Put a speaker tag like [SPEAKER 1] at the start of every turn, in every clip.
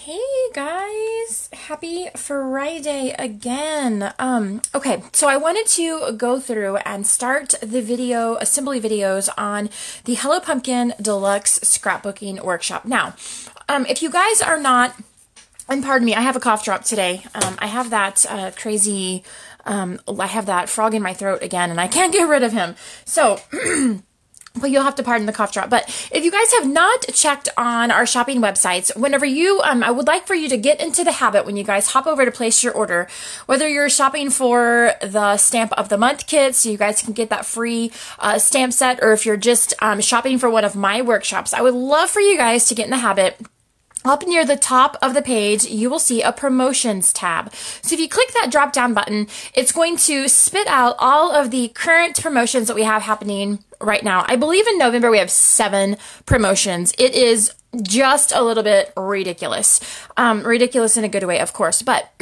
[SPEAKER 1] Hey guys, happy Friday again. Okay, so I wanted to go through and start the assembly videos on the Hello Pumpkin Deluxe Scrapbooking Workshop. Now, if you guys are not, and pardon me, I have a cough drop today. I have that I have that frog in my throat again and I can't get rid of him. So, but you'll have to pardon the cough drop. But if you guys have not checked on our shopping websites, whenever you, I would like for you to get into the habit when you guys hop over to place your order, whether you're shopping for the Stamp of the Month kit, so you guys can get that free stamp set, or if you're just shopping for one of my workshops, I would love for you guys to get in the habit. Up near the top of the page, you will see a promotions tab. So if you click that drop down button, it's going to spit out all of the current promotions that we have happening right now. I believe in November we have 7 promotions. It is just a little bit ridiculous. Ridiculous in a good way, of course, but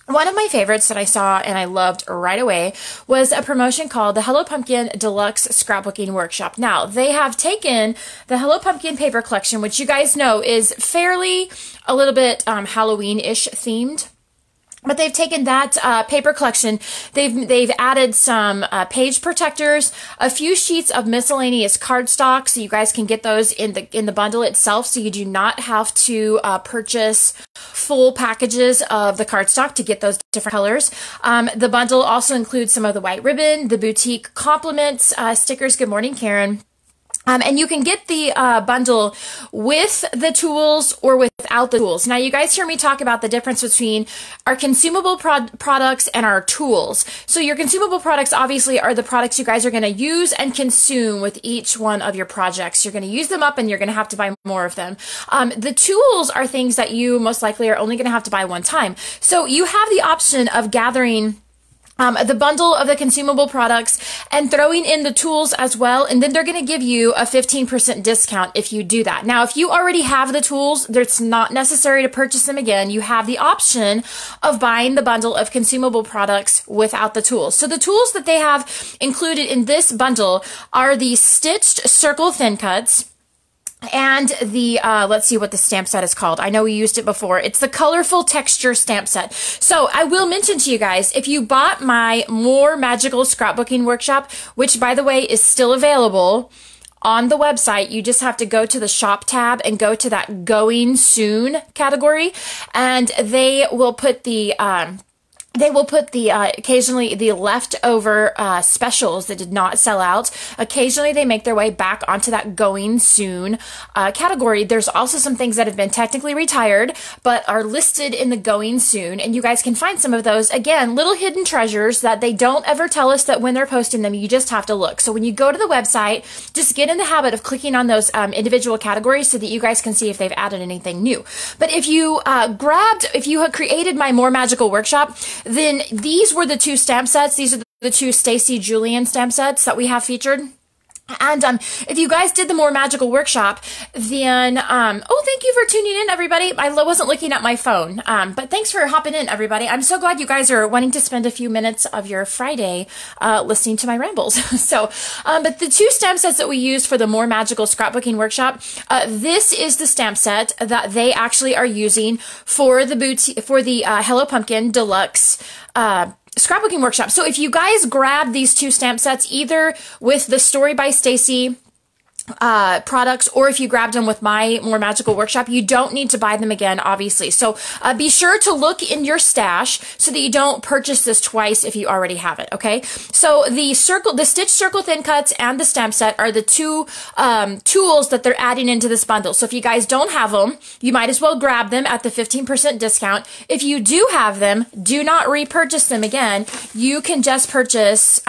[SPEAKER 1] one of my favorites that I saw and I loved right away was a promotion called the Hello Pumpkin Deluxe Scrapbooking Workshop. Now, they have taken the Hello Pumpkin paper collection, which you guys know is fairly a little bit Halloween-ish themed. But they've taken that paper collection, they've added some page protectors, a few sheets of miscellaneous cardstock, so you guys can get those in the bundle itself, so you do not have to purchase full packages of the cardstock to get those different colors. The bundle also includes some of the white ribbon, the boutique compliments, stickers, Good Morning Karen. And you can get the bundle with the tools or without the tools. Now, you guys hear me talk about the difference between our consumable products and our tools. So your consumable products obviously are the products you guys are going to use and consume with each one of your projects. You're going to use them up and you're going to have to buy more of them. The tools are things that you most likely are only going to have to buy one time. So you have the option of gathering the bundle of the consumable products and throwing in the tools as well, and then they're going to give you a 15% discount if you do that. Now, if you already have the tools, it's not necessary to purchase them again. You have the option of buying the bundle of consumable products without the tools. So the tools that they have included in this bundle are the stitched circle thin cuts, and the, let's see what the stamp set is called. I know we used it before. It's the colorful texture stamp set. So I will mention to you guys, if you bought my More Magical Scrapbooking Workshop, which by the way is still available on the website, you just have to go to the shop tab and go to that going soon category, and they will put the, occasionally the leftover specials that did not sell out. Occasionally they make their way back onto that going soon category. There's also some things that have been technically retired but are listed in the going soon, and you guys can find some of those. Again, little hidden treasures that they don't ever tell us that when they're posting them, you just have to look. So when you go to the website, just get in the habit of clicking on those individual categories so that you guys can see if they've added anything new. But if you if you had created my More Magical Workshop, then these were the 2 stamp sets. These are the 2 Stacy Julian stamp sets that we have featured. And if you guys did the More Magical Workshop, then, oh, thank you for tuning in, everybody. I wasn't looking at my phone, but thanks for hopping in, everybody. I'm so glad you guys are wanting to spend a few minutes of your Friday listening to my rambles. So, but the 2 stamp sets that we used for the More Magical Scrapbooking Workshop, this is the stamp set that they actually are using for the Hello Pumpkin Deluxe Scrapbooking Workshop. So if you guys grab these 2 stamp sets, either with the Story by Stacy products, or if you grabbed them with my More Magical Workshop, you don't need to buy them again, obviously. So be sure to look in your stash so that you don't purchase this twice if you already have it, okay? So the stitched circle thin cuts and the stamp set are the 2 tools that they're adding into this bundle. So if you guys don't have them, you might as well grab them at the 15% discount. If you do have them, do not repurchase them again. You can just purchase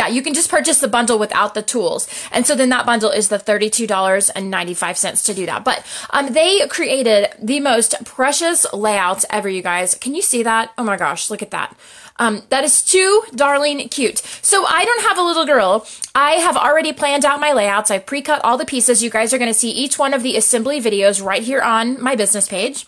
[SPEAKER 1] you can just purchase the bundle without the tools. And so then that bundle is the $32.95 to do that. But they created the most precious layouts ever, you guys. Can you see that? Oh my gosh, look at that. That is too darling cute. So I don't have a little girl. I have already planned out my layouts. I've pre-cut all the pieces. You guys are going to see each one of the assembly videos right here on my business page.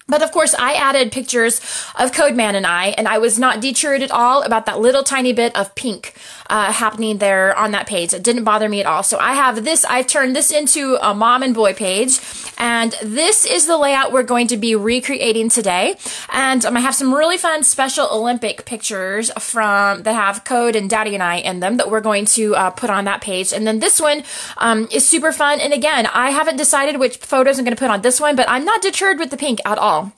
[SPEAKER 1] But of course, I added pictures of Codeman and I was not deterred at all about that little tiny bit of pink happening there on that page. It didn't bother me at all. So I have this, I've turned this into a mom and boy page, and this is the layout we're going to be recreating today. And I have some really fun Special Olympic pictures that have Code and Daddy and I in them that we're going to put on that page. And then this one is super fun. And again, I haven't decided which photos I'm going to put on this one, but I'm not deterred with the pink at all.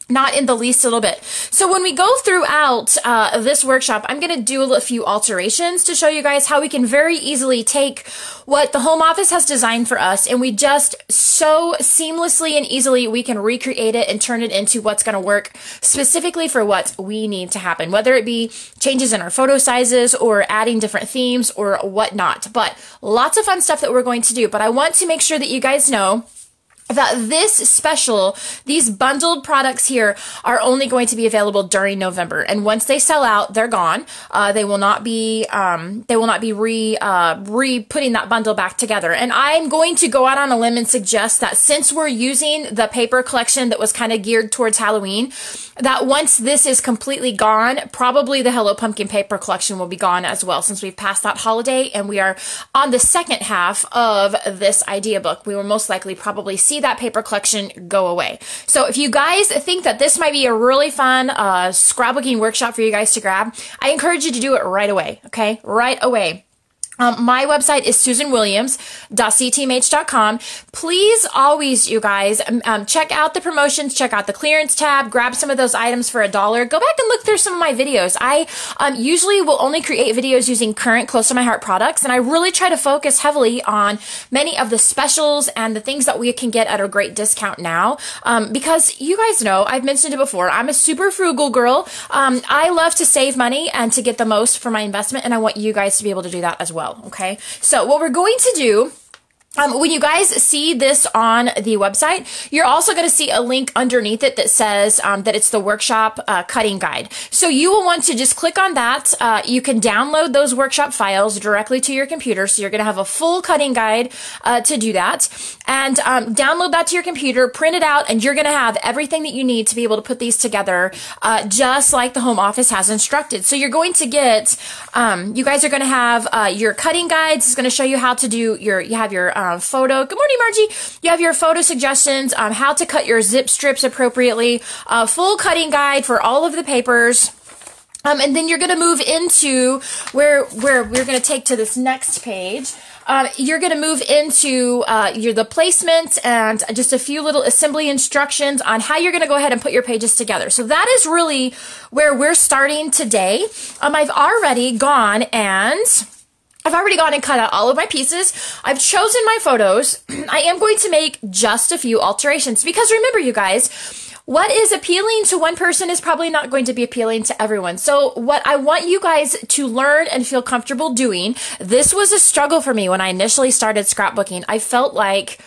[SPEAKER 1] Not in the least little bit. So when we go throughout this workshop, I'm going to do a few alterations to show you guys how we can very easily take what the home office has designed for us, and we just so seamlessly and easily we can recreate it and turn it into what's going to work specifically for what we need to happen, whether it be changes in our photo sizes or adding different themes or whatnot. But lots of fun stuff that we're going to do. But I want to make sure that you guys know that these bundled products here are only going to be available during November, and once they sell out, they're gone. They will not be re-putting that bundle back together. And I'm going to go out on a limb and suggest that since we're using the paper collection that was kind of geared towards Halloween, that once this is completely gone, probably the Hello Pumpkin paper collection will be gone as well, since we've passed that holiday and we are on the second half of this idea book. We will most likely probably see that paper collection go away. So if you guys think that this might be a really fun scrapbooking workshop for you guys to grab, I encourage you to do it right away, okay? Right away. My website is susanwilliams.ctmh.com. Please always, you guys, check out the promotions, check out the clearance tab, grab some of those items for $1. Go back and look through some of my videos. I usually will only create videos using current close to my heart products, and I really try to focus heavily on many of the specials and the things that we can get at a great discount now. Because you guys know, I've mentioned it before, I'm a super frugal girl. I love to save money and to get the most for my investment, and I want you guys to be able to do that as well. Okay, so what we're going to do, when you guys see this on the website, you're also going to see a link underneath it that says that it's the workshop cutting guide. So you will want to just click on that. You can download those workshop files directly to your computer. So you're going to have a full cutting guide to do that. And download that to your computer, print it out, and you're going to have everything that you need to be able to put these together just like the home office has instructed. So you're going to get, you guys are going to have your cutting guides. It's going to show you how to do you have your photo. Good morning, Margie. You have your photo suggestions, how to cut your zip strips appropriately, full cutting guide for all of the papers. And then you're going to move into where we're going to take to this next page. You're going to move into the placement and just a few little assembly instructions on how you're going to go ahead and put your pages together. So that is really where we're starting today. I've already gone and cut out all of my pieces. I've chosen my photos. I am going to make just a few alterations because remember, you guys, what is appealing to one person is probably not going to be appealing to everyone. So what I want you guys to learn and feel comfortable doing, this was a struggle for me when I initially started scrapbooking. I felt like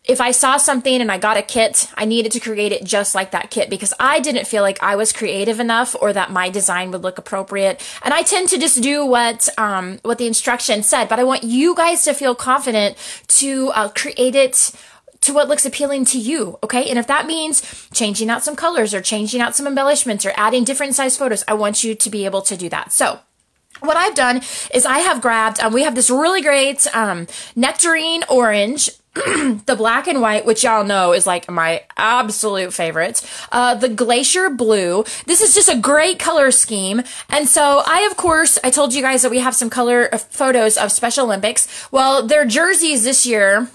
[SPEAKER 1] if I saw something and I got a kit, I needed to create it just like that kit because I didn't feel like I was creative enough or that my design would look appropriate. And I tend to just do what the instructions said, but I want you guys to feel confident to create it to what looks appealing to you, okay? And if that means changing out some colors or changing out some embellishments or adding different size photos, I want you to be able to do that. So what I've done is I have grabbed, we have this really great nectarine orange, the black and white, which y'all know is like my absolute favorite, the glacier blue. This is just a great color scheme. And so I told you guys that we have some color photos of Special Olympics. Well, their jerseys this year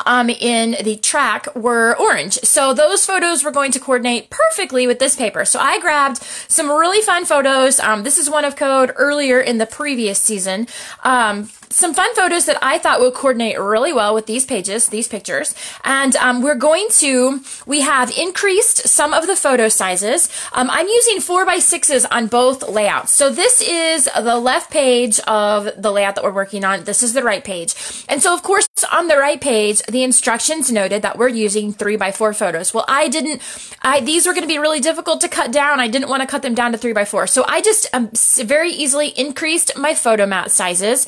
[SPEAKER 1] in the track were orange. So those photos were going to coordinate perfectly with this paper. So I grabbed some really fun photos. This is one of Code earlier in the previous season. Some fun photos that I thought would coordinate really well with these pictures. And we have increased some of the photo sizes. I'm using 4x6s on both layouts. So this is the left page of the layout that we're working on. This is the right page. And so of course on the right page, the instructions noted that we're using 3x4 photos. Well, these were going to be really difficult to cut down. I didn't want to cut them down to 3x4. So I just very easily increased my photo mat sizes,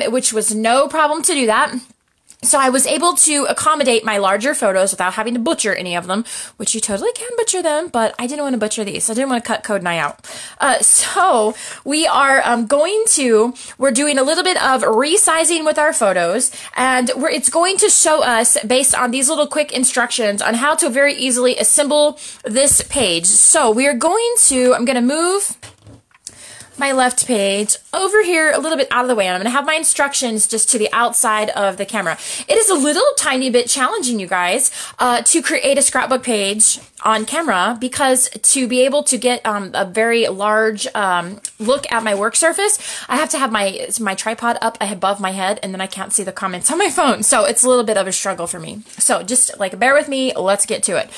[SPEAKER 1] which was no problem to do that. So I was able to accommodate my larger photos without having to butcher any of them, which you totally can butcher them, but I didn't want to butcher these. I didn't want to cut code and I out. So we are we're doing a little bit of resizing with our photos, and it's going to show us based on these little quick instructions on how to very easily assemble this page. So we are I'm going to move my left page over here a little bit out of the way, and I'm going to have my instructions just to the outside of the camera. It is a little tiny bit challenging, you guys, to create a scrapbook page on camera, because to be able to get a very large look at my work surface, I have to have my tripod up above my head, and then I can't see the comments on my phone. So it's a little bit of a struggle for me. So just like bear with me, let's get to it.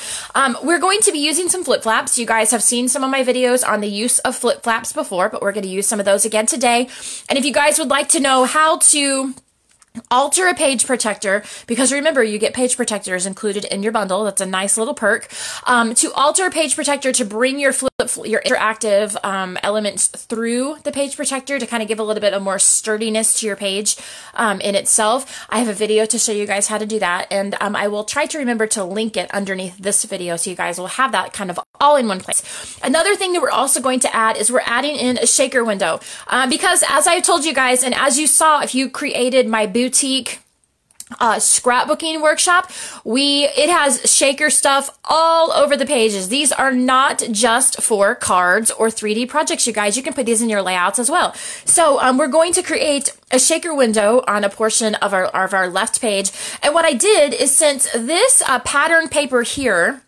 [SPEAKER 1] We're going to be using some flip-flaps. You guys have seen some of my videos on the use of flip-flaps before, but we're going to use some of those again today. And if you guys would like to know how to alter a page protector, because remember, you get page protectors included in your bundle. That's a nice little perk. To alter a page protector to bring your interactive elements through the page protector to kind of give a little bit of more sturdiness to your page in itself, I have a video to show you guys how to do that, and I will try to remember to link it underneath this video so you guys will have that kind of all in one place. Another thing that we're also going to add is we're adding in a shaker window, because as I told you guys, and as you saw if you created my boutique scrapbooking workshop, it has shaker stuff all over the pages. These are not just for cards or 3D projects, you guys. You can put these in your layouts as well. So we're going to create a shaker window on a portion of our left page. And what I did is, since this pattern paper here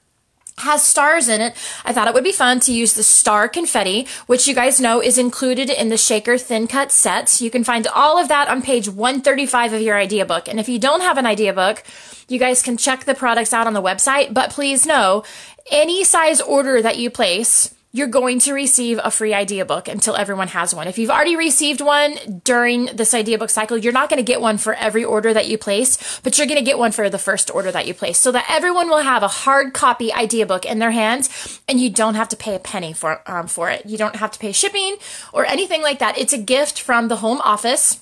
[SPEAKER 1] has stars in it, I thought it would be fun to use the star confetti, which you guys know is included in the shaker thin cut set. You can find all of that on page 135 of your idea book. And if you don't have an idea book, you guys can check the products out on the website. But please know, any size order that you place, you're going to receive a free idea book until everyone has one. If you've already received one during this idea book cycle, you're not going to get one for every order that you place, but you're going to get one for the first order that you place, so that everyone will have a hard copy idea book in their hands, and you don't have to pay a penny for it. You don't have to pay shipping or anything like that. It's a gift from the home office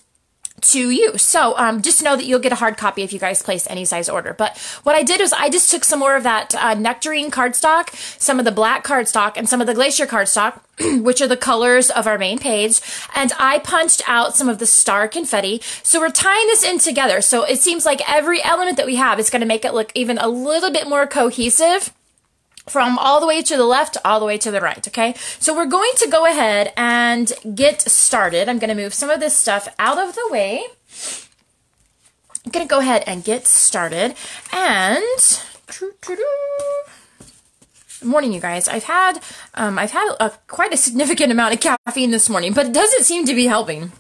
[SPEAKER 1] to you. So just know that you'll get a hard copy if you guys place any size order. But what I did was I just took some more of that nectarine cardstock, some of the black cardstock, and some of the glacier cardstock, which are the colors of our main page, and I punched out some of the star confetti. So we're tying this in together. So it seems like every element that we have is going to make it look even a little bit more cohesive, from all the way to the left, all the way to the right, okay? So we're going to go ahead and get started. I'm going to move some of this stuff out of the way. I'm going to go ahead and get started. And good morning, you guys. I've had quite a significant amount of caffeine this morning, but it doesn't seem to be helping.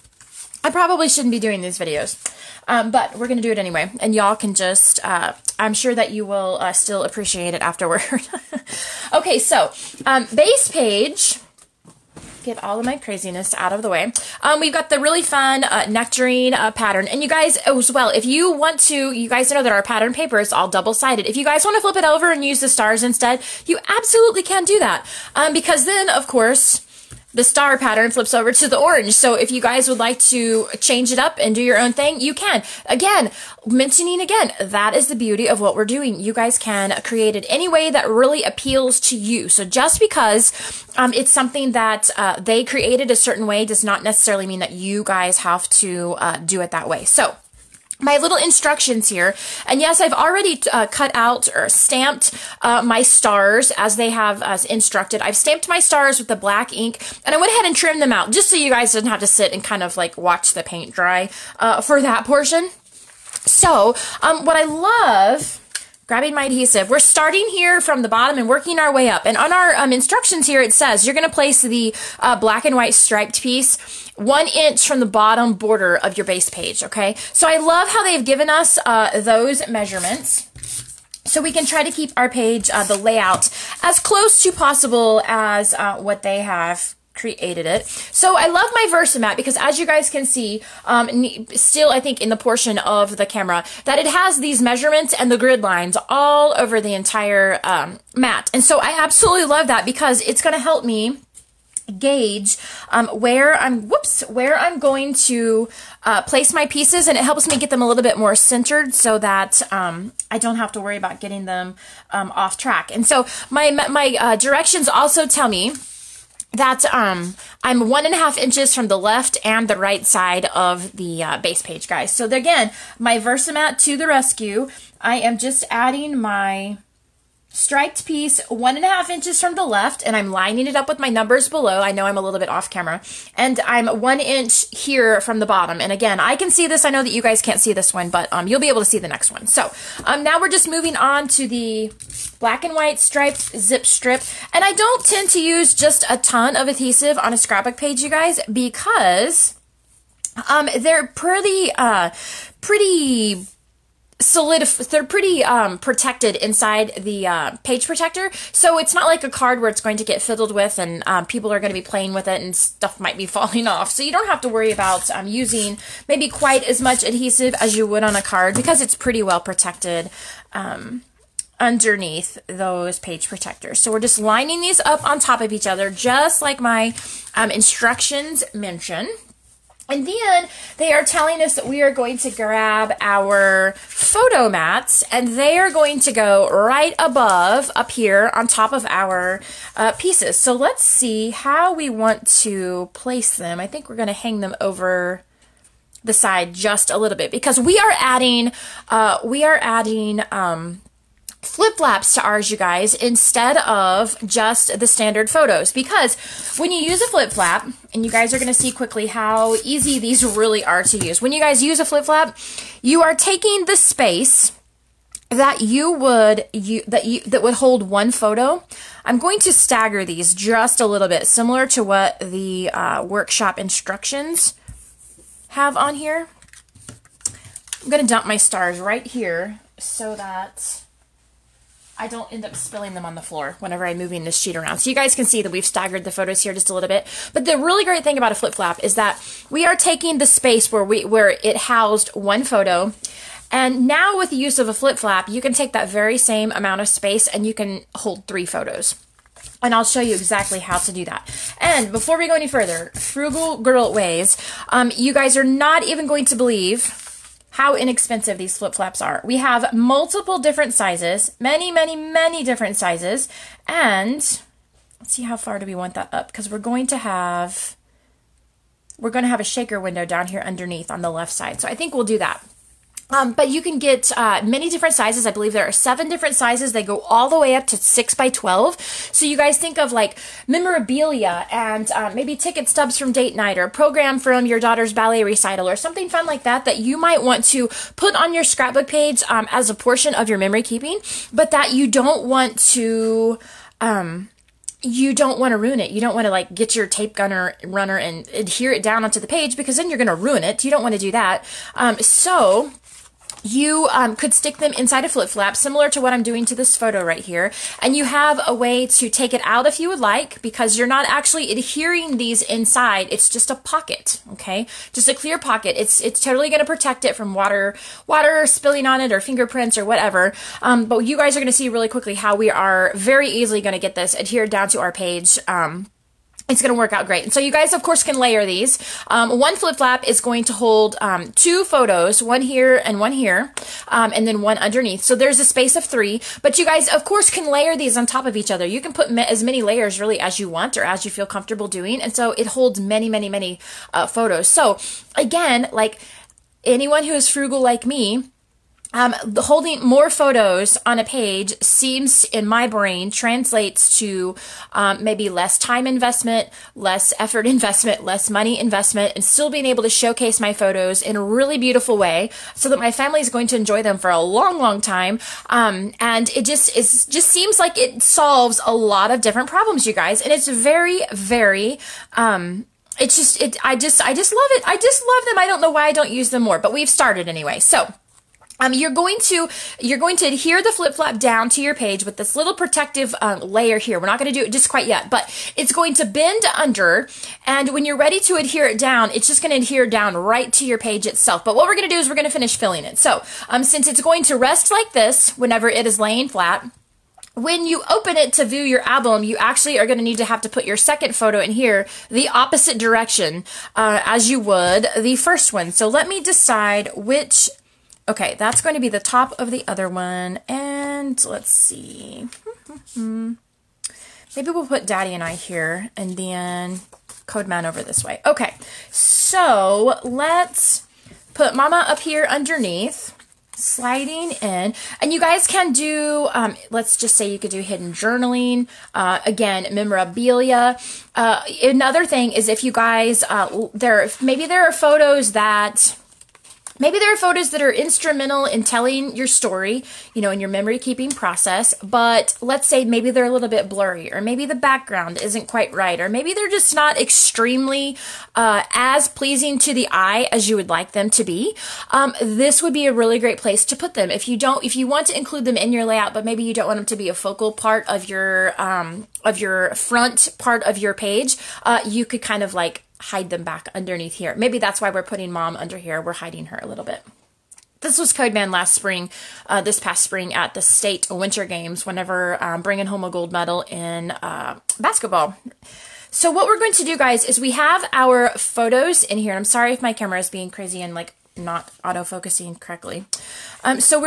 [SPEAKER 1] I probably shouldn't be doing these videos, but we're going to do it anyway. And y'all can just, I'm sure that you will still appreciate it afterward. Okay, so base page, get all of my craziness out of the way. We've got the really fun nectarine pattern. And you guys as well, if you want to, you guys know that our pattern paper is all double-sided. If you guys want to flip it over and use the stars instead, you absolutely can do that. Because then, of course, the star pattern flips over to the orange. So if you guys would like to change it up and do your own thing, you can. Again, mentioning again, that is the beauty of what we're doing. You guys can create it any way that really appeals to you. So just because it's something that they created a certain way does not necessarily mean that you guys have to do it that way. So my little instructions here, and yes, I've already cut out or stamped my stars as they have instructed. I've stamped my stars with the black ink, and I went ahead and trimmed them out just so you guys didn't have to sit and kind of like watch the paint dry for that portion. So what I love, grabbing my adhesive, we're starting here from the bottom and working our way up. And on our instructions here, it says you're going to place the black and white striped piece 1 inch from the bottom border of your base page, okay? So I love how they've given us those measurements, so we can try to keep our page, the layout, as close to possible as what they have created it. So I love my Versamat because, as you guys can see, still I think in the portion of the camera, that it has these measurements and the grid lines all over the entire mat. And so I absolutely love that because it's going to help me gauge where I'm going to place my pieces, and it helps me get them a little bit more centered so that I don't have to worry about getting them off track. And so my directions also tell me that I'm 1.5 inches from the left and the right side of the base page, guys. So again, my Versamat to the rescue. I am just adding my striped piece 1.5 inches from the left, and I'm lining it up with my numbers below. I know I'm a little bit off camera, and I'm 1 inch here from the bottom. And again, I can see this. I know that you guys can't see this one, but you'll be able to see the next one. So now we're just moving on to the black and white striped zip strip. And I don't tend to use just a ton of adhesive on a scrapbook page, you guys, because they're pretty they're pretty protected inside the page protector, so it's not like a card where it's going to get fiddled with and people are going to be playing with it and stuff might be falling off. So you don't have to worry about using maybe quite as much adhesive as you would on a card, because it's pretty well protected underneath those page protectors. So we're just lining these up on top of each other, just like my instructions mention. And then they are telling us that we are going to grab our photo mats, and they are going to go right above, up here, on top of our pieces. So let's see how we want to place them. I think we're going to hang them over the side just a little bit, because we are adding flip-flaps to ours, you guys, instead of just the standard photos. Because when you use a flip-flap, and you guys are going to see quickly how easy these really are to use. When you guys use a flip-flap, you are taking the space that that would hold one photo. I'm going to stagger these just a little bit, similar to what the workshop instructions have on here. I'm going to dump my stars right here so that I don't end up spilling them on the floor whenever I'm moving this sheet around. So you guys can see that we've staggered the photos here just a little bit. But the really great thing about a flip-flap is that we are taking the space where it housed one photo, and now with the use of a flip-flap, you can take that very same amount of space and you can hold 3 photos. And I'll show you exactly how to do that. And before we go any further, frugal girl ways, you guys are not even going to believe how inexpensive these flip-flaps are. We have multiple different sizes, many different sizes, and let's see, how far do we want that up? Because we're going to have a shaker window down here underneath on the left side. So I think we'll do that. But you can get many different sizes. I believe there are 7 different sizes. They go all the way up to 6 by 12. So you guys think of like memorabilia and maybe ticket stubs from date night, or a program from your daughter's ballet recital, or something fun like that that you might want to put on your scrapbook page as a portion of your memory keeping, but that you don't want to ruin it. You don't want to like get your tape runner and adhere it down onto the page, because then you're going to ruin it. You don't want to do that. So you could stick them inside a flip-flap, similar to what I'm doing to this photo right here. And you have a way to take it out if you would like, because you're not actually adhering these inside. It's just a pocket, okay? Just a clear pocket. It's totally going to protect it from water spilling on it or fingerprints or whatever. But you guys are going to see really quickly how we are very easily going to get this adhered down to our page. It's going to work out great. And so you guys, of course, can layer these. One flip-flap is going to hold 2 photos, one here and one here, and then one underneath. So there's a space of 3. But you guys, of course, can layer these on top of each other. You can put as many layers really as you want, or as you feel comfortable doing. And so it holds many photos. So again, like anyone who is frugal like me, holding more photos on a page seems, in my brain, translates to maybe less time investment, less effort investment, less money investment, and still being able to showcase my photos in a really beautiful way so that my family is going to enjoy them for a long time. And it just seems like it solves a lot of different problems, you guys. And it's very I just love it. I just love them. I don't know why I don't use them more, but we've started anyway. So you're going to adhere the flip-flap down to your page with this little protective layer here. We're not going to do it just quite yet, but it's going to bend under, and when you're ready to adhere it down, it's just going to adhere down right to your page itself. But what we're going to do is we're going to finish filling it. So since it's going to rest like this whenever it is laying flat, when you open it to view your album, you actually are going to need to have to put your second photo in here the opposite direction as you would the first one. So let me decide which, okay, that's going to be the top of the other one. And let's see. Maybe we'll put Daddy and I here and then Code Man over this way. Okay, so let's put Mama up here underneath, sliding in. And you guys can do, let's just say you could do hidden journaling, again, memorabilia. Another thing is if you guys, maybe there are photos that are instrumental in telling your story, you know, in your memory keeping process, but let's say maybe they're a little bit blurry, or maybe the background isn't quite right, or maybe they're just not extremely as pleasing to the eye as you would like them to be. This would be a really great place to put them. If you want to include them in your layout, but maybe you don't want them to be a focal part of your front part of your page, you could kind of like hide them back underneath here. Maybe that's why we're putting Mom under here. We're hiding her a little bit. This was Code Man last spring, this past spring at the state winter games, whenever bringing home a gold medal in basketball. So what we're going to do, guys, is we have our photos in here. I'm sorry if my camera is being crazy and like not autofocusing correctly. So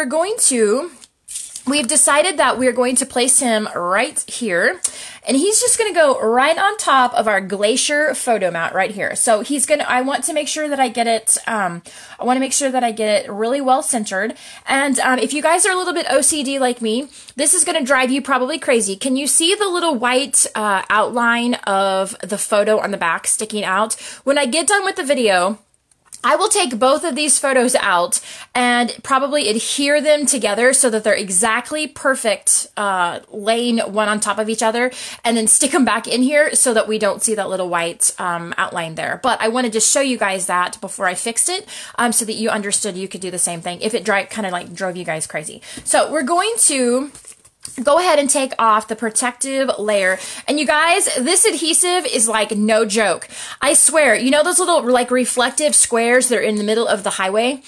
[SPEAKER 1] we've decided that we're going to place him right here, and he's just going to go right on top of our glacier photo mat right here. So I want to make sure that I get it, really well centered. And if you guys are a little bit OCD like me, this is going to drive you probably crazy. Can you see the little white outline of the photo on the back sticking out? When I get done with the video, I will take both of these photos out and probably adhere them together so that they're exactly perfect, laying one on top of each other, and then stick them back in here so that we don't see that little white outline there. But I wanted to show you guys that before I fixed it, so that you understood you could do the same thing if it kind of like drove you guys crazy. So we're going to go ahead and take off the protective layer. And you guys, this adhesive is like no joke. I swear, you know those little like reflective squares that are in the middle of the highway?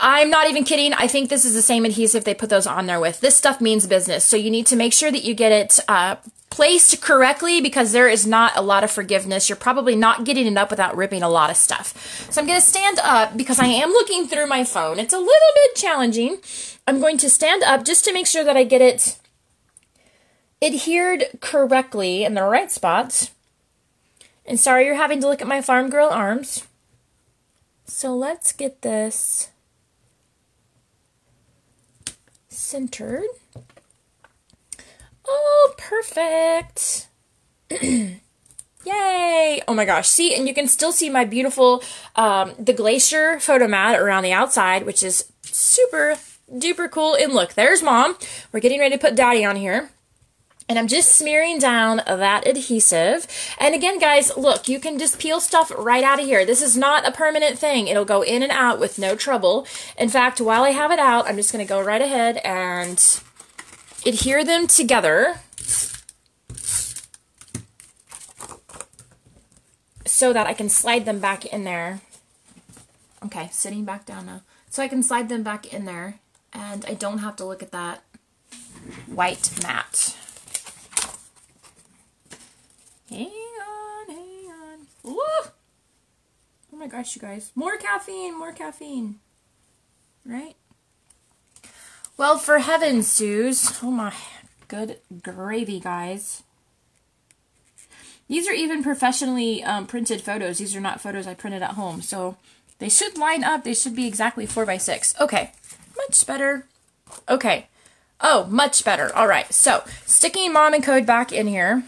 [SPEAKER 1] I'm not even kidding. I think this is the same adhesive they put those on there with. This stuff means business. So you need to make sure that you get it placed correctly, because there is not a lot of forgiveness. You're probably not getting it up without ripping a lot of stuff. So I'm going to stand up because I am looking through my phone. It's a little bit challenging. I'm going to stand up just to make sure that I get it adhered correctly in the right spots. And sorry you're having to look at my farm girl arms. So let's get this centered. Oh, perfect. Yay! Oh my gosh, see, and you can still see my beautiful, the glacier photo mat around the outside, which is super duper cool. And look, there's Mom. We're getting ready to put Daddy on here. And I'm just smearing down that adhesive. And again, guys, look, you can just peel stuff right out of here. This is not a permanent thing. It'll go in and out with no trouble. In fact, while I have it out, I'm just going to go right ahead and adhere them together so that I can slide them back in there. Okay, sitting back down now. So I can slide them back in there, and I don't have to look at that white mat. Hang on. Ooh. Oh my gosh, you guys. More caffeine. Right? Well, for heaven's sakes. Oh my good gravy, guys. These are even professionally printed photos. These are not photos I printed at home. So they should line up. They should be exactly 4x6. Okay. Much better. Okay. Oh, much better. All right. So sticking Mom and Code back in here.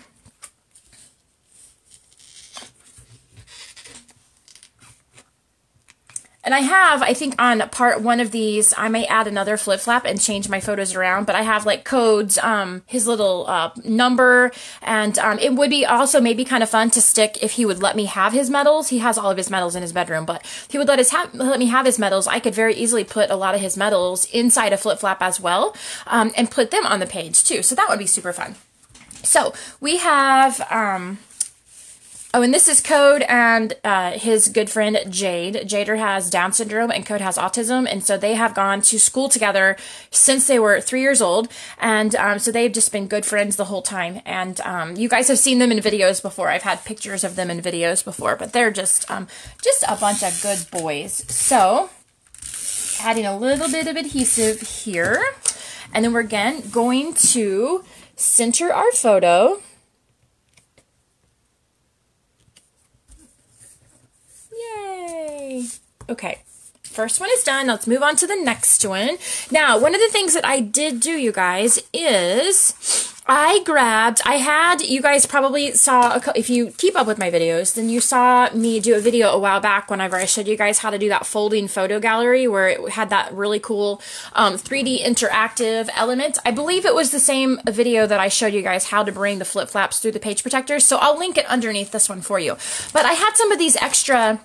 [SPEAKER 1] And I think on part one of these, I may add another flip flap and change my photos around, but I have like Code's, his little number, and it would be also maybe kind of fun to stick if he would let me have his medals. He has all of his medals in his bedroom, but if he would let me have his medals, I could very easily put a lot of his medals inside a flip flap as well, and put them on the page too. So that would be super fun. So we have, Oh, and this is Code and his good friend Jade. Jader has Down syndrome and Code has autism, and so they have gone to school together since they were 3 years old, and so they've just been good friends the whole time. And you guys have seen them in videos before. I've had pictures of them in videos before, but they're just a bunch of good boys. So, adding a little bit of adhesive here, and then we're again going to center our photo. Yay! Okay, first one is done. Let's move on to the next one. Now, one of the things that I did do, you guys, is you guys probably saw, if you keep up with my videos, then you saw me do a video a while back whenever I showed you guys how to do that folding photo gallery where it had that really cool 3D interactive element. I believe it was the same video that I showed you guys how to bring the flip flaps through the page protector, so I'll link it underneath this one for you. But I had some of these extra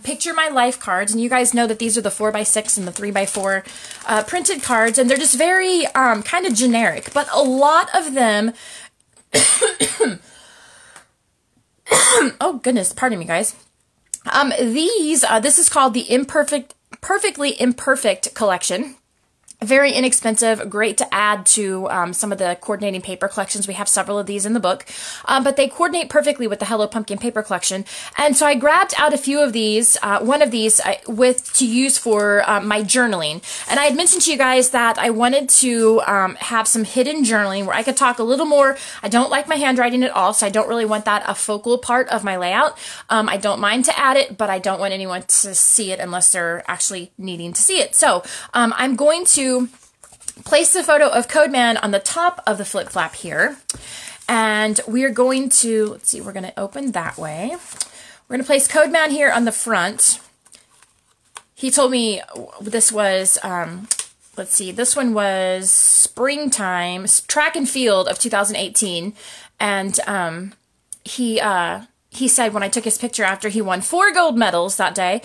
[SPEAKER 1] Picture My Life cards, and you guys know that these are the 4x6 and the 3x4 printed cards, and they're just very kind of generic, but a lot of them oh goodness, pardon me guys. This is called the Perfectly Imperfect collection. Very inexpensive, great to add to some of the coordinating paper collections. We have several of these in the book, but they coordinate perfectly with the Hello Pumpkin paper collection. And so I grabbed out a few of these, one of these to use for my journaling. And I had mentioned to you guys that I wanted to have some hidden journaling where I could talk a little more. I don't like my handwriting at all, so I don't really want that a focal part of my layout. I don't mind to add it, but I don't want anyone to see it unless they're actually needing to see it. So I'm going to place the photo of Codeman on the top of the flip flap here, and we're going to, let's see, we're going to open that way. We're going to place Codeman here on the front. He told me this was, let's see, this one was springtime, track and field of 2018, and he said when I took his picture after he won 4 gold medals that day,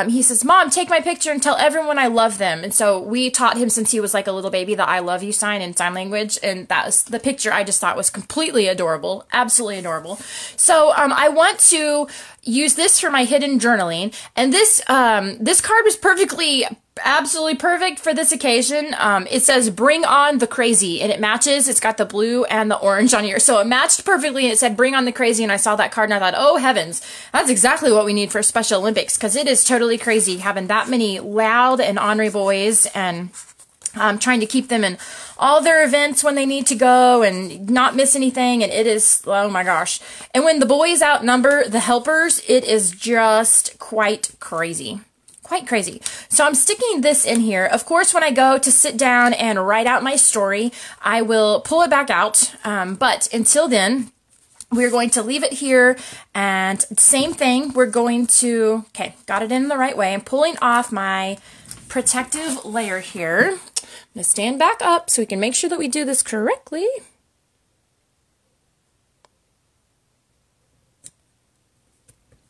[SPEAKER 1] he says, "Mom, take my picture and tell everyone I love them." And so we taught him since he was like a little baby the I love you sign in sign language. And that was the picture I just thought was completely adorable. Absolutely adorable. So I want to use this for my hidden journaling. And this card was absolutely perfect for this occasion. It says "Bring on the Crazy," and it matches. It's got the blue and the orange on here, so it matched perfectly. And it said "Bring on the Crazy," and I saw that card and I thought, oh heavens, that's exactly what we need for Special Olympics, because it is totally crazy having that many loud and ornery boys and trying to keep them in all their events when they need to go and not miss anything. And it is, oh my gosh. And when the boys outnumber the helpers, it is just quite crazy. Quite crazy. So I'm sticking this in here. Of course, when I go to sit down and write out my story, I will pull it back out. But until then, we're going to leave it here. And same thing, we're going to, okay, got it in the right way. I'm pulling off my protective layer here. I'm going to stand back up so we can make sure that we do this correctly.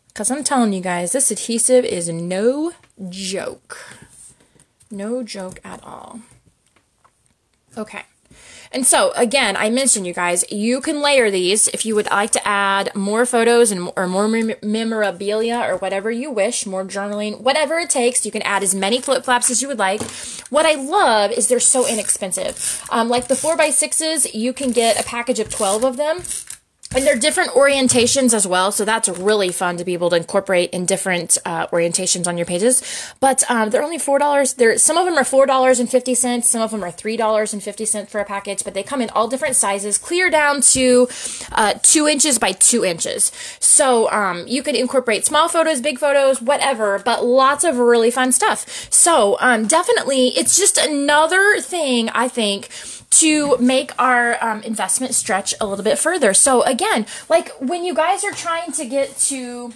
[SPEAKER 1] Because I'm telling you guys, this adhesive is no joke. No joke at all. Okay. And so, again, I mentioned, you guys, you can layer these if you would like to add more photos or more memorabilia or whatever you wish, more journaling, whatever it takes. You can add as many flip flaps as you would like. What I love is they're so inexpensive. Like the 4x6s, you can get a package of 12 of them. And they're different orientations as well, so that's really fun to be able to incorporate in different orientations on your pages. But they're only $4. Some of them are $4.50, some of them are $3.50 for a package, but they come in all different sizes, clear down to 2 inches by 2 inches. So you could incorporate small photos, big photos, whatever, but lots of really fun stuff. So definitely, it's just another thing, I think, to make our investment stretch a little bit further. So again, like when you guys are trying to get to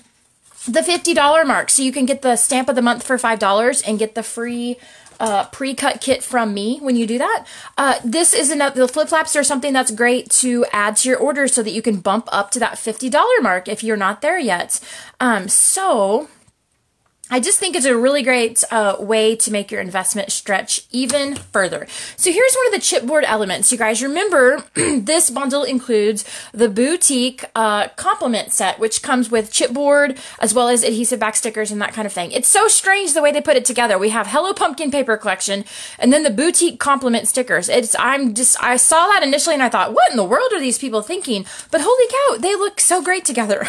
[SPEAKER 1] the $50 mark, so you can get the stamp of the month for $5 and get the free pre-cut kit from me when you do that. This is the flip flaps are something that's great to add to your order so that you can bump up to that $50 mark if you're not there yet. So I just think it's a really great way to make your investment stretch even further. So here's one of the chipboard elements. You guys remember this bundle includes the boutique complement set, which comes with chipboard as well as adhesive back stickers and that kind of thing. It's so strange the way they put it together. We have Hello Pumpkin paper collection and then the boutique complement stickers. I saw that initially and I thought, what in the world are these people thinking? But holy cow, they look so great together.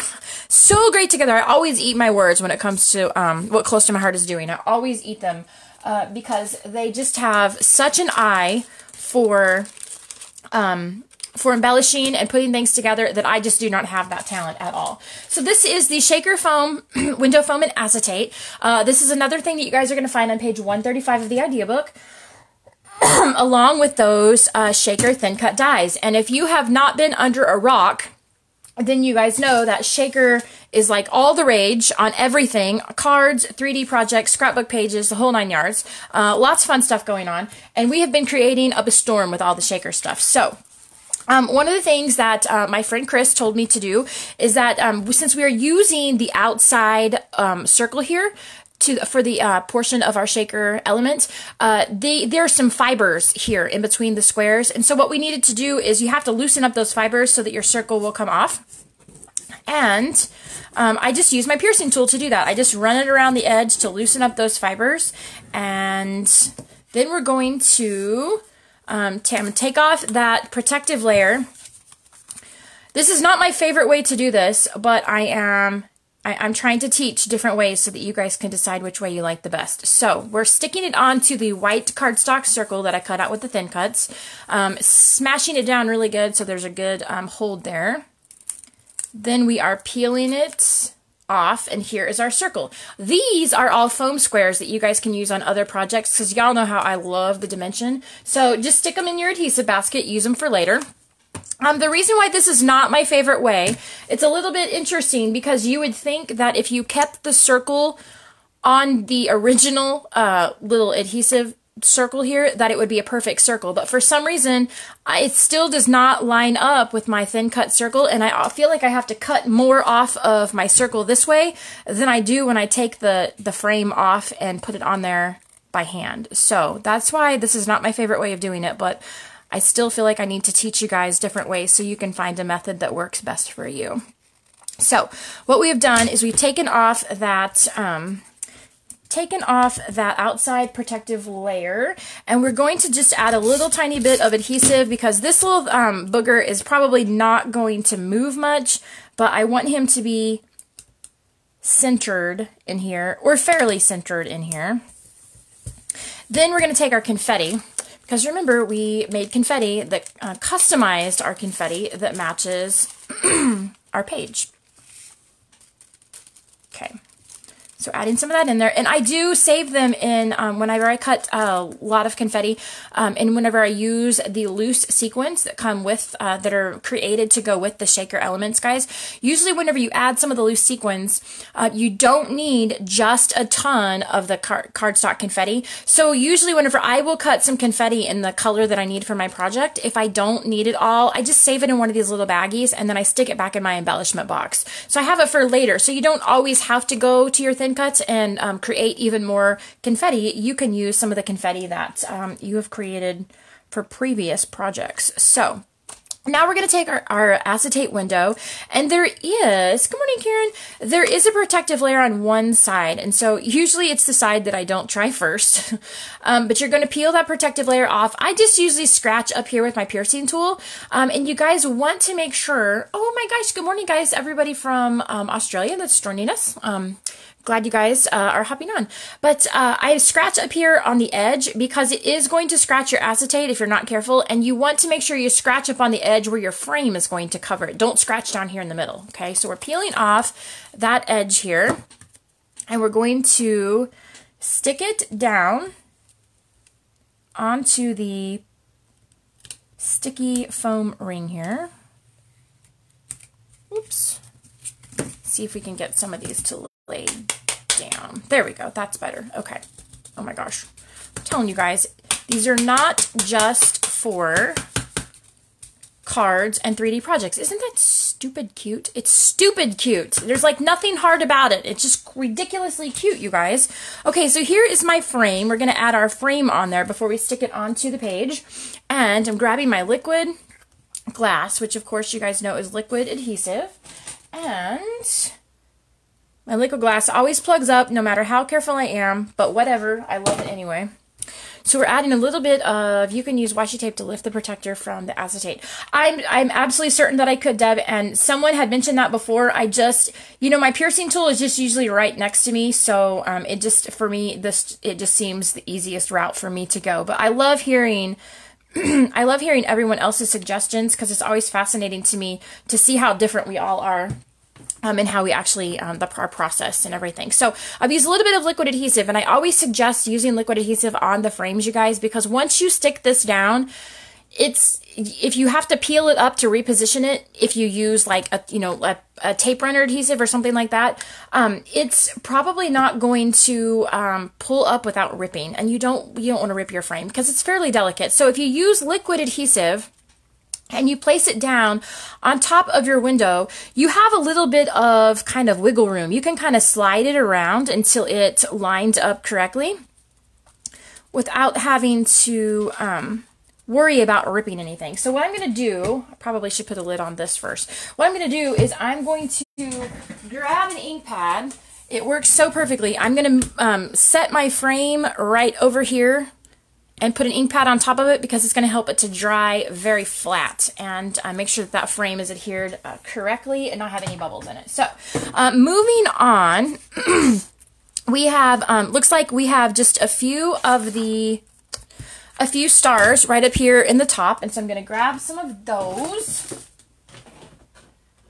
[SPEAKER 1] So great together. I always eat my words when it comes to what Close to My Heart is doing. I always eat them because they just have such an eye for embellishing and putting things together that I just do not have that talent at all. So this is the shaker foam, window foam and acetate. This is another thing that you guys are going to find on page 135 of the idea book. Along with those shaker thin cut dies. And if you have not been under a rock, then you guys know that shaker is like all the rage on everything. Cards, 3D projects, scrapbook pages, the whole 9 yards. Lots of fun stuff going on. And we have been creating up a storm with all the shaker stuff. So one of the things that my friend Chris told me to do is that since we are using the outside circle here, for the portion of our shaker element, there are some fibers here in between the squares. And so what we needed to do is you have to loosen up those fibers so that your circle will come off. And I just use my piercing tool to do that. I just run it around the edge to loosen up those fibers. And then we're going to take off that protective layer. This is not my favorite way to do this, but I'm trying to teach different ways so that you guys can decide which way you like the best. So we're sticking it onto the white cardstock circle that I cut out with the thin cuts, smashing it down really good so there's a good hold there. Then we are peeling it off, and here is our circle. These are all foam squares that you guys can use on other projects because y'all know how I love the dimension. So just stick them in your adhesive basket, use them for later. The reason why this is not my favorite way, it's a little bit interesting because you would think that if you kept the circle on the original little adhesive circle here, that it would be a perfect circle. But for some reason, it still does not line up with my thin cut circle, and I feel like I have to cut more off of my circle this way than I do when I take the frame off and put it on there by hand. So that's why this is not my favorite way of doing it, but I still feel like I need to teach you guys different ways so you can find a method that works best for you. So what we have done is we've taken off that outside protective layer, and we're going to just add a little tiny bit of adhesive because this little booger is probably not going to move much, but I want him to be centered in here, or fairly centered in here. Then we're going to take our confetti. Because remember, we made confetti that customized our confetti that matches our page. Okay. So adding some of that in there. And I do save them in whenever I cut a lot of confetti and whenever I use the loose sequins that come with, that are created to go with the shaker elements, guys. Usually whenever you add some of the loose sequins, you don't need just a ton of the cardstock confetti. So usually whenever I will cut some confetti in the color that I need for my project, if I don't need it all, I just save it in one of these little baggies and then I stick it back in my embellishment box. So I have it for later. So you don't always have to go to your thin cuts and create even more confetti. You can use some of the confetti that you have created for previous projects. So now we're going to take our acetate window, and there is, good morning Karen, there is a protective layer on one side, and so usually it's the side that I don't try first, but you're going to peel that protective layer off. I just usually scratch up here with my piercing tool, and you guys want to make sure, oh my gosh, good morning guys, everybody from Australia that's joining us. Glad you guys are hopping on. But I scratch up here on the edge because it is going to scratch your acetate if you're not careful, and you want to make sure you scratch up on the edge where your frame is going to cover it. Don't scratch down here in the middle, okay? So we're peeling off that edge here, and we're going to stick it down onto the sticky foam ring here. Oops. See if we can get some of these to lay down. There we go. That's better. Okay. Oh my gosh. I'm telling you guys, these are not just for cards and 3D projects. Isn't that stupid? stupid cute. It's stupid cute. There's like nothing hard about it. It's just ridiculously cute, you guys. Okay, so here is my frame. We're going to add our frame on there before we stick it onto the page. And I'm grabbing my liquid glass, which of course you guys know is liquid adhesive. And my liquid glass always plugs up no matter how careful I am, but whatever, I love it anyway. So we're adding a little bit of, you can use washi tape to lift the protector from the acetate. I'm absolutely certain that I could, Deb, and someone had mentioned that before. I just, you know, my piercing tool is just usually right next to me, so it just, for me, it just seems the easiest route for me to go. But I love hearing I love hearing everyone else's suggestions, because it's always fascinating to me to see how different we all are. And how we actually, our process and everything. So I've used a little bit of liquid adhesive, and I always suggest using liquid adhesive on the frames, you guys, because once you stick this down, if you have to peel it up to reposition it, if you use like a tape runner adhesive or something like that, it's probably not going to pull up without ripping, and you don't want to rip your frame because it's fairly delicate. So if you use liquid adhesive and you place it down on top of your window, you have a little bit of kind of wiggle room. You can kind of slide it around until it lines up correctly without having to worry about ripping anything. So what I'm going to do, I probably should put a lid on this first. What I'm going to do is I'm going to grab an ink pad. It works so perfectly. I'm going to set my frame right over here and put an ink pad on top of it, because it's going to help it to dry very flat, and make sure that frame is adhered correctly and not have any bubbles in it. So moving on, we have, looks like we have just a few stars right up here in the top, and so I'm going to grab some of those.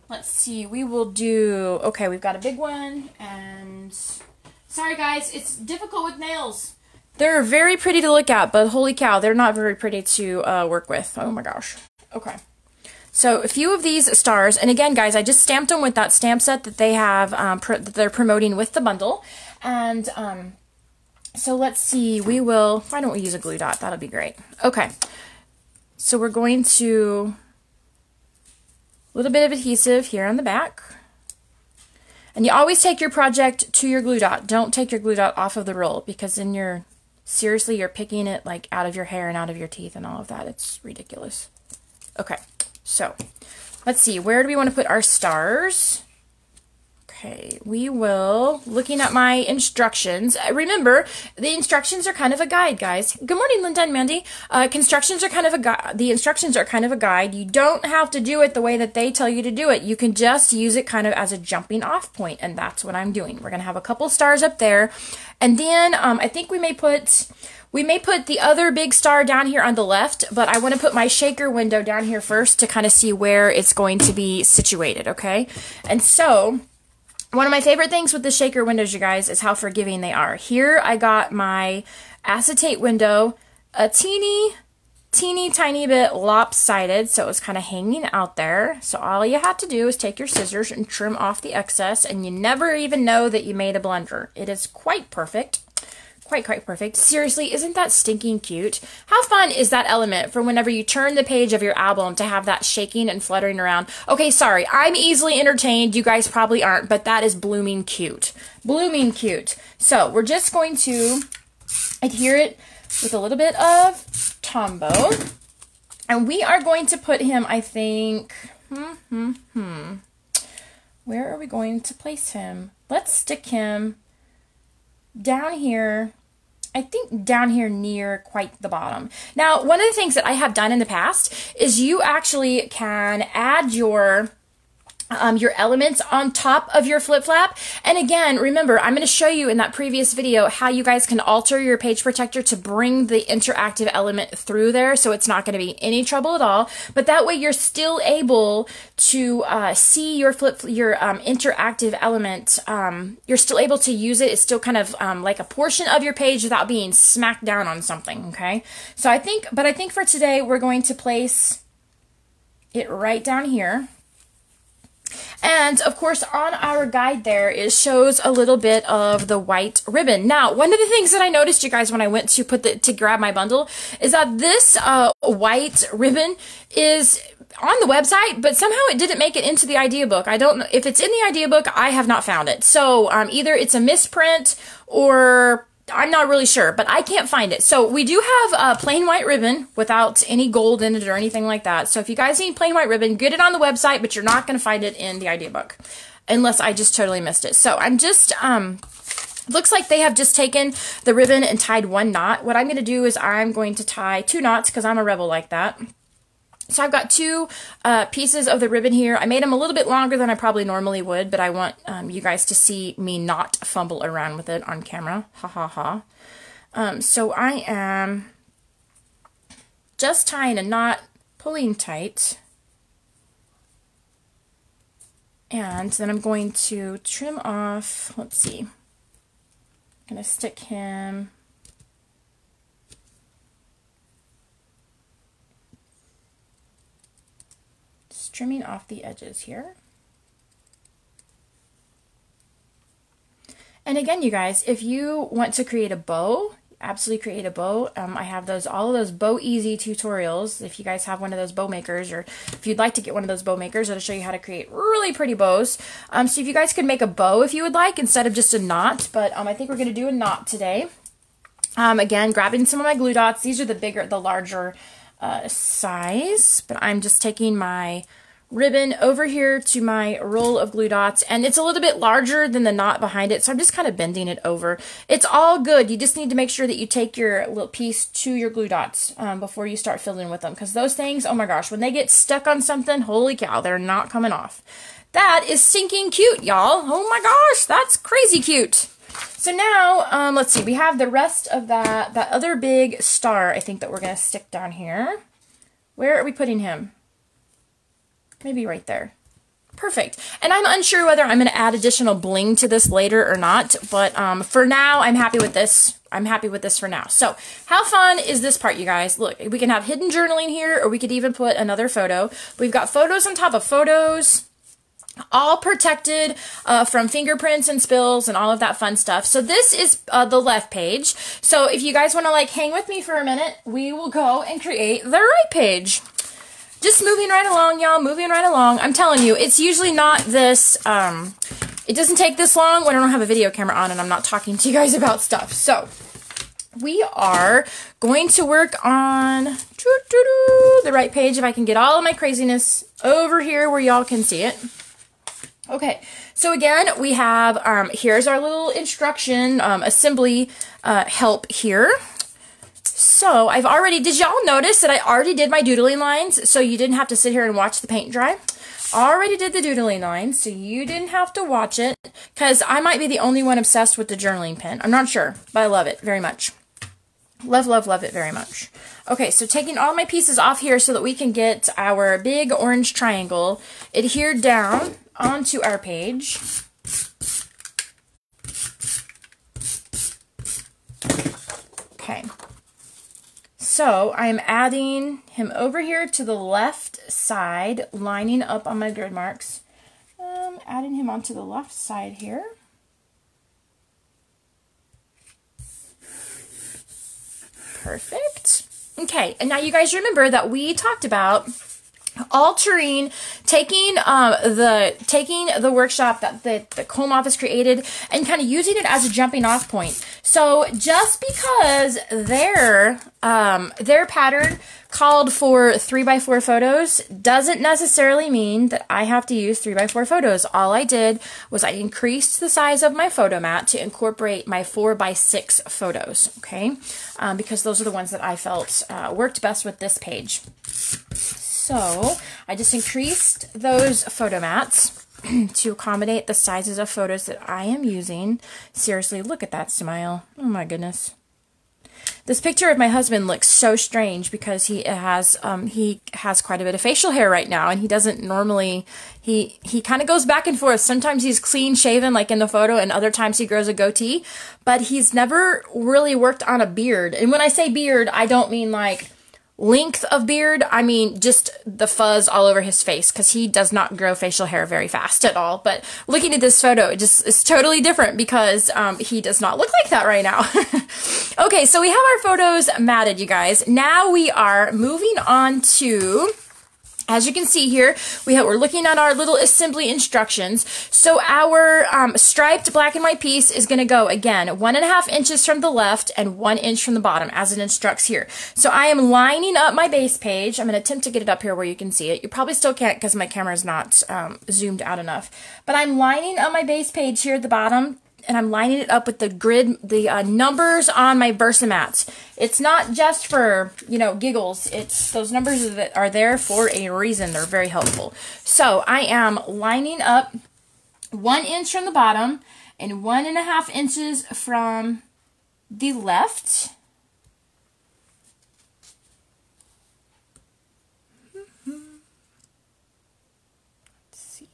[SPEAKER 1] Let's see, we will do, okay, we've got a big one, and sorry guys, it's difficult with nails. They're very pretty to look at, but holy cow, they're not very pretty to work with. Oh my gosh. Okay. So a few of these stars, and again, guys, I just stamped them with that stamp set that they have, that they're promoting with the bundle. And so let's see, why don't we use a glue dot? That'll be great. Okay. So we're going to, a little bit of adhesive here on the back. And you always take your project to your glue dot. Don't take your glue dot off of the roll, because then seriously, you're picking it like out of your hair and out of your teeth and all of that. It's ridiculous. Okay, so let's see. Where do we want to put our stars? Okay, we will, looking at my instructions. Remember, the instructions are kind of a guide, guys. Good morning, Linda and Mandy. The instructions are kind of a guide. You don't have to do it the way that they tell you to do it. You can just use it kind of as a jumping off point, and that's what I'm doing. We're going to have a couple stars up there, and then I think we may put the other big star down here on the left, but I want to put my shaker window down here first to kind of see where it's going to be situated, okay? And so one of my favorite things with the shaker windows, you guys, is how forgiving they are. Here I got my acetate window a teeny tiny bit lopsided, so it was kind of hanging out there. So all you have to do is take your scissors and trim off the excess, and you never even know that you made a blunder. It is quite perfect. Quite perfect. Seriously, isn't that stinking cute? How fun is that element for whenever you turn the page of your album to have that shaking and fluttering around? Okay, sorry, I'm easily entertained. You guys probably aren't, but that is blooming cute. Blooming cute. So we're just going to adhere it with a little bit of Tombow. And we are going to put him, I think, where are we going to place him? Let's stick him down here. I think down here near quite the bottom. Now, one of the things that I have done in the past is you actually can add your elements on top of your flip flap. And again, remember, I'm going to show you in that previous video how you guys can alter your page protector to bring the interactive element through there, so it's not going to be any trouble at all. But that way you're still able to see your interactive element. You're still able to use it. It's still kind of like a portion of your page without being smacked down on something, okay? So I think for today, we're going to place it right down here. And of course, on our guide there, it shows a little bit of the white ribbon. Now, one of the things that I noticed, you guys, when I went to grab my bundle, is that this white ribbon is on the website, but somehow it didn't make it into the idea book. I don't know if it's in the idea book. I have not found it. So either it's a misprint or I'm not really sure, but I can't find it. So we do have plain white ribbon without any gold in it or anything like that. So if you guys need plain white ribbon, get it on the website, but you're not going to find it in the idea book unless I just totally missed it. So I'm just, looks like they have just taken the ribbon and tied one knot. What I'm going to do is I'm going to tie 2 knots because I'm a rebel like that. So I've got 2 pieces of the ribbon here. I made them a little bit longer than I probably normally would, but I want you guys to see me not fumble around with it on camera. Ha ha ha. So I am just tying a knot, pulling tight, and then I'm going to trim off, let's see, I'm going to stick him trimming off the edges here. And again, you guys, if you want to create a bow, absolutely create a bow. I have all of those Bow Easy tutorials. If you guys have one of those bow makers, or if you'd like to get one of those bow makers, it'll show you how to create really pretty bows. So if you guys could make a bow if you would like, instead of just a knot, but I think we're going to do a knot today. Again, grabbing some of my glue dots. These are the larger size, but I'm just taking my ribbon over here to my roll of glue dots, and it's a little bit larger than the knot behind it, so I'm just kind of bending it over. It's all good. You just need to make sure that you take your little piece to your glue dots before you start filling with them, because those things, oh my gosh, when they get stuck on something, holy cow, they're not coming off. That is stinking cute, y'all. Oh my gosh, that's crazy cute. So now, let's see, we have the rest of that other big star, I think, that we're going to stick down here. Where are we putting him? Maybe right there. Perfect. And I'm unsure whether I'm going to add additional bling to this later or not, but for now, I'm happy with this. I'm happy with this for now. So how fun is this part, you guys? Look, we can have hidden journaling here, or we could even put another photo. We've got photos on top of photos, all protected from fingerprints and spills and all of that fun stuff. So this is the left page. So if you guys want to hang with me for a minute, we will go and create the right page. Just moving right along, y'all, moving right along. I'm telling you, it's usually not this, it doesn't take this long when I don't have a video camera on and I'm not talking to you guys about stuff. So we are going to work on the right page, if I can get all of my craziness over here where y'all can see it. Okay, so again, we have, here's our little instruction, assembly help here. So I've already, did y'all notice that I already did my doodling lines, so you didn't have to sit here and watch the paint dry? Already did the doodling lines, so you didn't have to watch it, because I might be the only one obsessed with the journaling pen. I'm not sure, but I love it very much. Love, love, love it very much. Okay, so taking all my pieces off here so that we can get our big orange triangle adhered down onto our page. Okay. So I'm adding him over here to the left side, lining up on my grid marks. Adding him onto the left side here. Perfect. Okay, and now you guys remember that we talked about altering, taking the workshop that the home office created and kind of using it as a jumping off point. So just because their pattern called for 3x4 photos doesn't necessarily mean that I have to use 3x4 photos. All I did was I increased the size of my photo mat to incorporate my 4x6 photos, okay? Because those are the ones that I felt worked best with this page. So I just increased those photo mats to accommodate the sizes of photos that I am using. Seriously, look at that smile. Oh my goodness. This picture of my husband looks so strange because he has quite a bit of facial hair right now, and he doesn't normally, he kind of goes back and forth. Sometimes he's clean shaven like in the photo, and other times he grows a goatee, but he's never really worked on a beard. And when I say beard, I don't mean like length of beard, I mean just the fuzz all over his face, because he does not grow facial hair very fast at all. But looking at this photo, it just is totally different because he does not look like that right now. Okay, so we have our photos matted, you guys. Now we are moving on to As you can see here, we're looking at our little assembly instructions. So our striped black and white piece is going to go, again, 1.5 inches from the left and 1 inch from the bottom, as it instructs here. So I am lining up my base page. I'm going to attempt to get it up here where you can see it. You probably still can't because my camera is not zoomed out enough. But I'm lining up my base page here at the bottom, and I'm lining it up with the grid, the numbers on my Versamats. It's not just for, you know, giggles. It's those numbers that are there for a reason. They're very helpful. So I am lining up 1 inch from the bottom and 1.5 inches from the left. Let's see,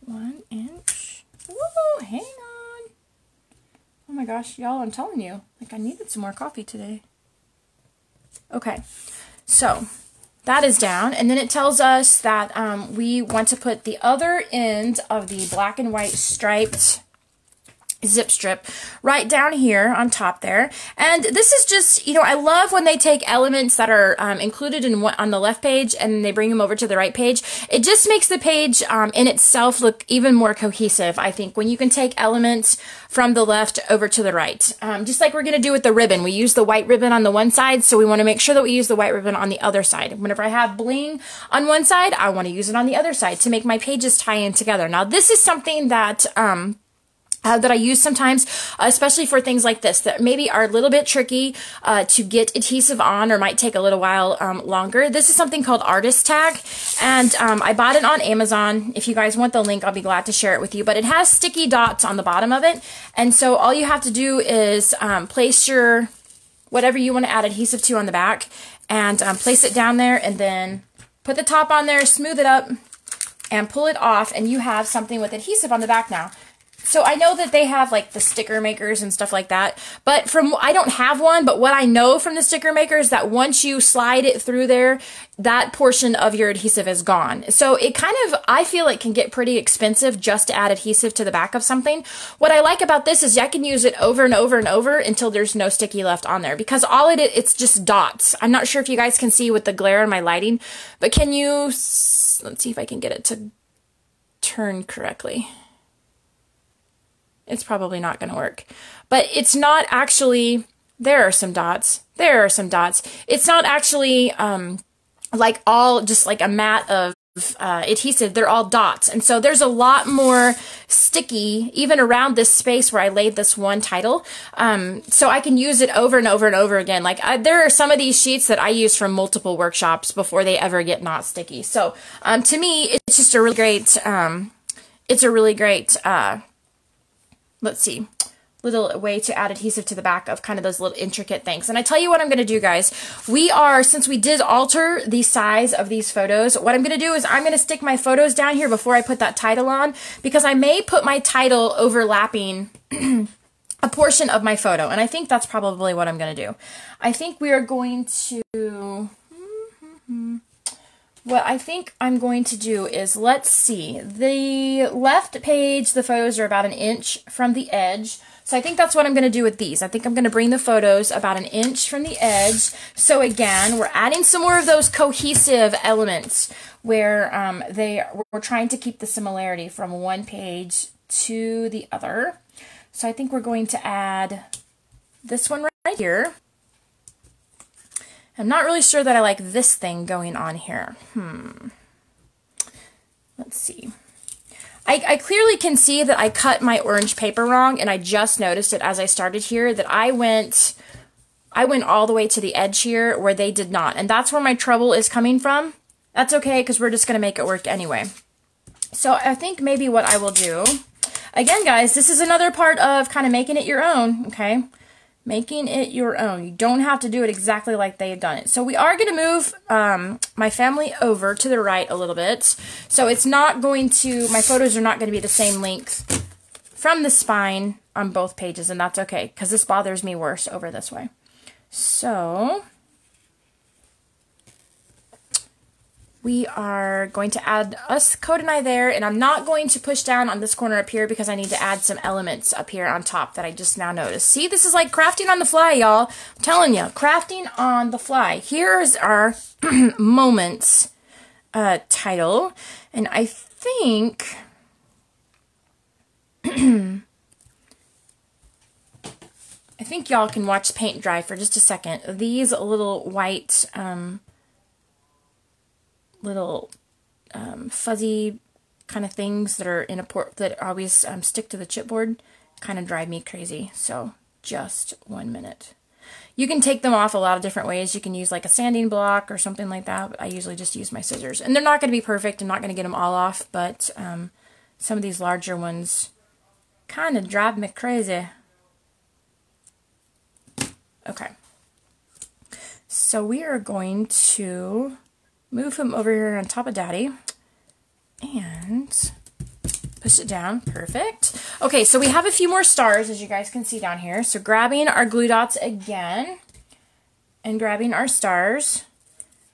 [SPEAKER 1] 1 inch. Woo, hang on. Oh my gosh, y'all, I'm telling you, like I needed some more coffee today. Okay, so that is down, and then it tells us that we want to put the other end of the black and white striped zip strip right down here on top there. And this is just, you know, I love when they take elements that are included in on the left page and they bring them over to the right page. It just makes the page in itself look even more cohesive, I think, when you can take elements from the left over to the right. Just like we're going to do with the ribbon. We use the white ribbon on the one side, so we want to make sure that we use the white ribbon on the other side. Whenever I have bling on one side, I want to use it on the other side to make my pages tie in together. Now, this is something that that I use sometimes, especially for things like this that maybe are a little bit tricky to get adhesive on or might take a little while longer. This is something called Artist Tag, and I bought it on Amazon. If you guys want the link, I'll be glad to share it with you, but it has sticky dots on the bottom of it, and so all you have to do is place your whatever you want to add adhesive to on the back and place it down there, and then put the top on there, smooth it up, and pull it off, and you have something with adhesive on the back now. So I know that they have like the sticker makers and stuff like that, but I don't have one, but what I know from the sticker maker is that once you slide it through there, that portion of your adhesive is gone. So it kind of, I feel it can get pretty expensive just to add adhesive to the back of something. What I like about this is I can use it over and over and over until there's no sticky left on there, because it's just dots. I'm not sure if you guys can see with the glare in my lighting, but can you, let's see if I can get it to turn correctly. It's probably not going to work, but it's not actually, there are some dots. It's not actually like all just like a mat of adhesive. They're all dots. And so there's a lot more sticky even around this space where I laid this one title. So I can use it over and over and over again. Like there are some of these sheets that I use from multiple workshops before they ever get not sticky. So to me, it's just a really great, let's see, little way to add adhesive to the back of kind of those little intricate things. And I tell you what I'm going to do, guys. Since we did alter the size of these photos, what I'm going to do is I'm going to stick my photos down here before I put that title on, because I may put my title overlapping a portion of my photo. And I think that's probably what I'm going to do. I think we are going to... What I think I'm going to do is, let's see, the left page, the photos are about 1 inch from the edge. So I think that's what I'm going to do with these. I think I'm going to bring the photos about 1 inch from the edge. So again, we're adding some more of those cohesive elements where we're trying to keep the similarity from one page to the other. So I think we're going to add this one right here. I'm not really sure that I like this thing going on here. Let's see. I clearly can see that I cut my orange paper wrong, and I just noticed it as I started here that I went all the way to the edge here where they did not. And that's where my trouble is coming from. That's okay, because we're just going to make it work anyway. So I think maybe what I will do, again, guys, this is another part of kind of making it your own, okay? Making it your own. You don't have to do it exactly like they've done it. So we are going to move my family over to the right a little bit. So it's not going to, my photos are not going to be the same length from the spine on both pages, and that's okay, because this bothers me worse over this way. So we are going to add us, Code and I there, and I'm not going to push down on this corner up here because I need to add some elements up here on top that I just now noticed. See, this is like crafting on the fly, y'all. I'm telling you, crafting on the fly. Here's our moments title, and I think I think y'all can watch paint dry for just a second. These little white, fuzzy kind of things that are in a port that always stick to the chipboard kind of drive me crazy. So just 1 minute. You can take them off a lot of different ways. You can use like a sanding block or something like that, but I usually just use my scissors. And they're not going to be perfect. I'm not going to get them all off, but some of these larger ones kind of drive me crazy. Okay. So we are going to move him over here on top of Daddy and push it down. Perfect. Okay, so we have a few more stars, as you guys can see down here. So grabbing our glue dots again and grabbing our stars.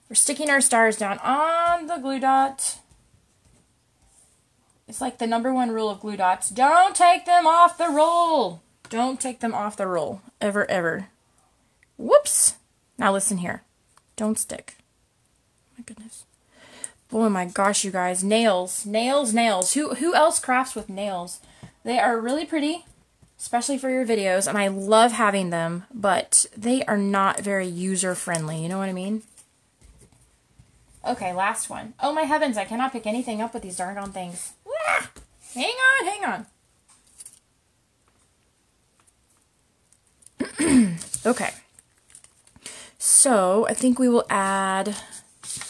[SPEAKER 1] We're sticking our stars down on the glue dot. It's like the #1 rule of glue dots. Don't take them off the roll. Don't take them off the roll. Ever, ever. Whoops. Now listen here. Don't stick. My goodness. Oh my gosh, you guys. Nails. Nails, nails. Who else crafts with nails? They are really pretty, especially for your videos, and I love having them, but they are not very user-friendly. You know what I mean? Okay, last one. Oh my heavens, I cannot pick anything up with these darn things. Ah! Hang on, hang on. Okay. So, I think we will add,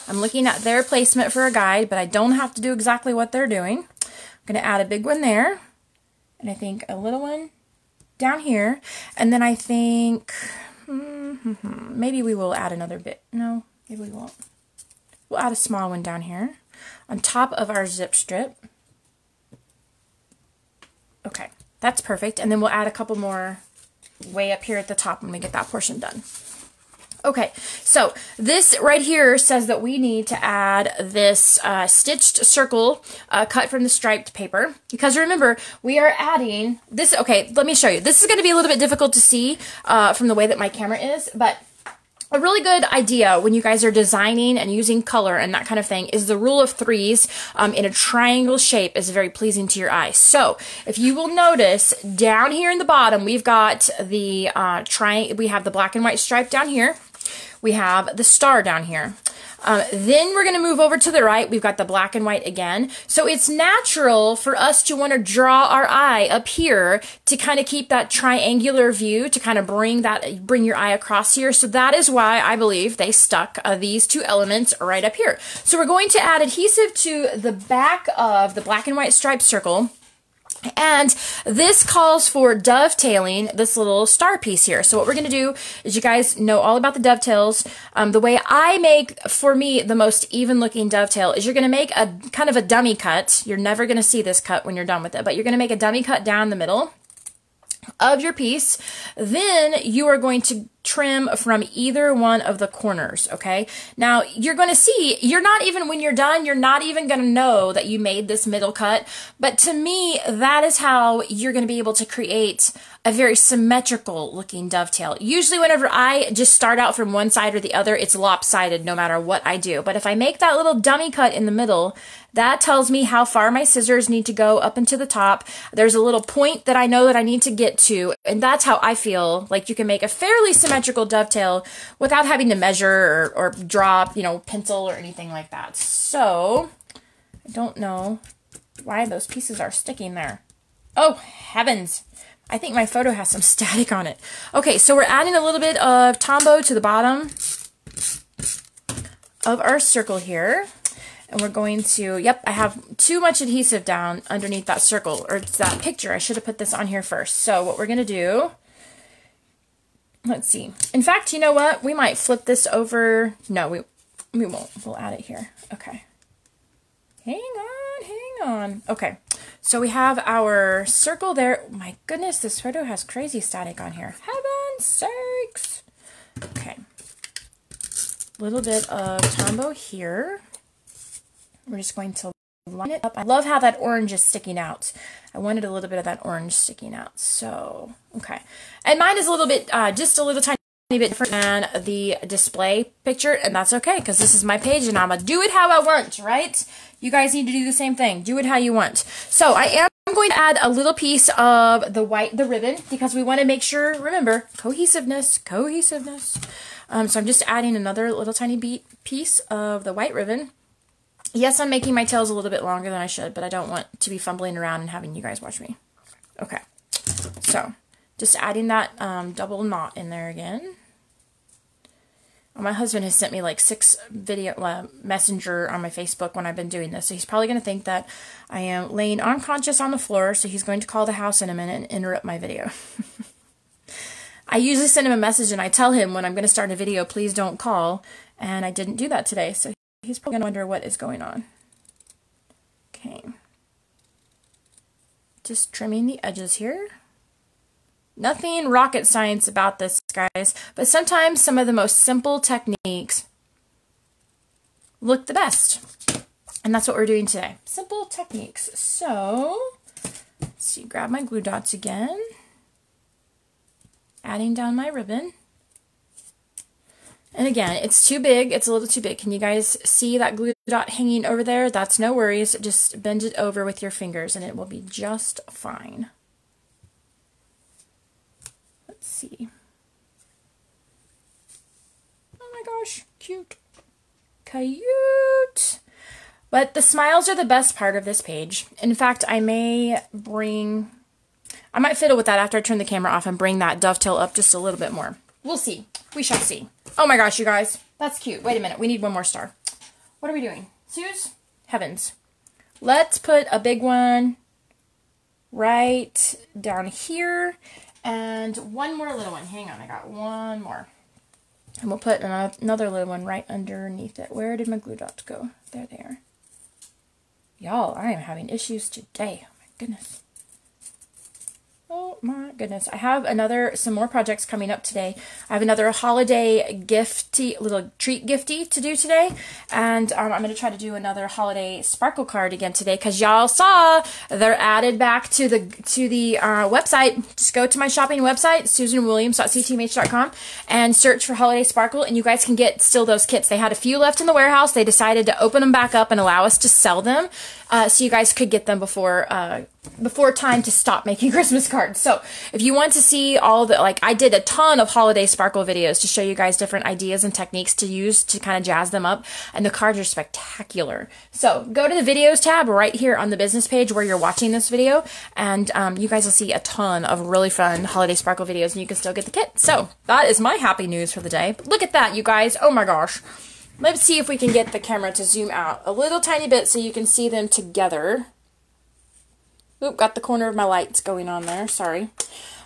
[SPEAKER 1] I'm looking at their placement for a guide, but I don't have to do exactly what they're doing. I'm going to add a big one there, and I think a little one down here, and then I think, maybe we will add another bit. No, maybe we won't. We'll add a small one down here on top of our zip strip. Okay, that's perfect, and then we'll add a couple more way up here at the top when we get that portion done. Okay, so this right here says that we need to add this stitched circle cut from the striped paper, because remember, we are adding this. Okay, let me show you. This is going to be a little bit difficult to see from the way that my camera is, but a really good idea when you guys are designing and using color and that kind of thing is the rule of threes in a triangle shape is very pleasing to your eye. So if you will notice down here in the bottom, we've got the we have the black and white stripe down here. We have the star down here. Then we're going to move over to the right. We've got the black and white again. So it's natural for us to want to draw our eye up here to kind of keep that triangular view, to kind of bring your eye across here. So that is why I believe they stuck these two elements right up here. So we're going to add adhesive to the back of the black and white striped circle. And this calls for dovetailing this little star piece here. So what we're going to do is, you guys know all about the dovetails. The way I make, for me, the most even looking dovetail is you're going to make a kind of a dummy cut. You're never going to see this cut when you're done with it, but you're going to make a dummy cut down the middle of your piece. Then you are going to trim from either one of the corners, okay? Now, you're going to see, when you're done, you're not even going to know that you made this middle cut, but to me, that is how you're going to be able to create a very symmetrical looking dovetail. Usually whenever I just start out from one side or the other, it's lopsided no matter what I do. But if I make that little dummy cut in the middle, that tells me how far my scissors need to go up into the top. There's a little point that I know that I need to get to, and that's how I feel like you can make a fairly symmetrical dovetail without having to measure or draw, pencil or anything like that. So, I don't know why those pieces are sticking there. Oh, heavens. I think my photo has some static on it. Okay, so we're adding a little bit of Tombow to the bottom of our circle here. And we're going to, yep, I have too much adhesive down underneath that circle, or it's that picture. I should have put this on here first. So what we're going to do, let's see. In fact, you know what? We might flip this over. No, we won't. We'll add it here. Okay. Hang on. Okay. So we have our circle there. Oh my goodness, this photo has crazy static on here. Heaven's sakes. Okay. A little bit of Tombow here. We're just going to line it up. I love how that orange is sticking out. I wanted a little bit of that orange sticking out. So, okay. And mine is a little bit, just a little tiny bit different than the display picture, and that's okay because this is my page and I'm gonna do it how I want, right? You guys need to do the same thing. Do it how you want. So I am going to add a little piece of the ribbon because we want to make sure, remember, cohesiveness. So I'm just adding another little tiny piece of the white ribbon. Yes, I'm making my tails a little bit longer than I should, but I don't want to be fumbling around and having you guys watch me. Okay, so just adding that double knot in there again. My husband has sent me like 6 video messenger on my Facebook when I've been doing this, so he's probably going to think that I am laying unconscious on the floor, so he's going to call the house in a minute and interrupt my video. I usually send him a message and I tell him when I'm going to start a video, please don't call, and I didn't do that today, so he's probably going to wonder what is going on. Okay. Just trimming the edges here. Nothing rocket science about this, guys, but sometimes some of the most simple techniques look the best. And that's what we're doing today. Simple techniques. So, let's see, grab my glue dots again. Adding down my ribbon. And again, it's too big. It's a little too big. Can you guys see that glue dot hanging over there? That's no worries. Just bend it over with your fingers and it will be just fine. Let's see. Oh my gosh, cute. Cute. But the smiles are the best part of this page. In fact, I might fiddle with that after I turn the camera off and bring that dovetail up just a little bit more. We'll see. We shall see. Oh my gosh, you guys. That's cute. Wait a minute. We need one more star. What are we doing? Suze? Heavens. Let's put a big one right down here and one more little one. Hang on. I got one more. And we'll put another little one right underneath it. Where did my glue dots go? There they are. Y'all, I am having issues today. Oh my goodness. Oh my goodness. I have some more projects coming up today. I have another holiday little treat gifty to do today. And I'm going to try to do another holiday sparkle card again today because y'all saw they're added back to the website. Just go to my shopping website, susanwilliams.ctmh.com, and search for holiday sparkle, and you guys can get still those kits. They had a few left in the warehouse. They decided to open them back up and allow us to sell them so you guys could get them before time to stop making Christmas cards. So if you want to see all the, I did a ton of holiday sparkle videos to show you guys different ideas and techniques to use to kind of jazz them up, and the cards are spectacular. So go to the videos tab right here on the business page where you're watching this video, and you guys will see a ton of really fun holiday sparkle videos, and you can still get the kit. So that is my happy news for the day. But look at that, you guys. Oh my gosh. Let's see if we can get the camera to zoom out a little tiny bit so you can see them together. Oop, got the corner of my lights going on there. Sorry.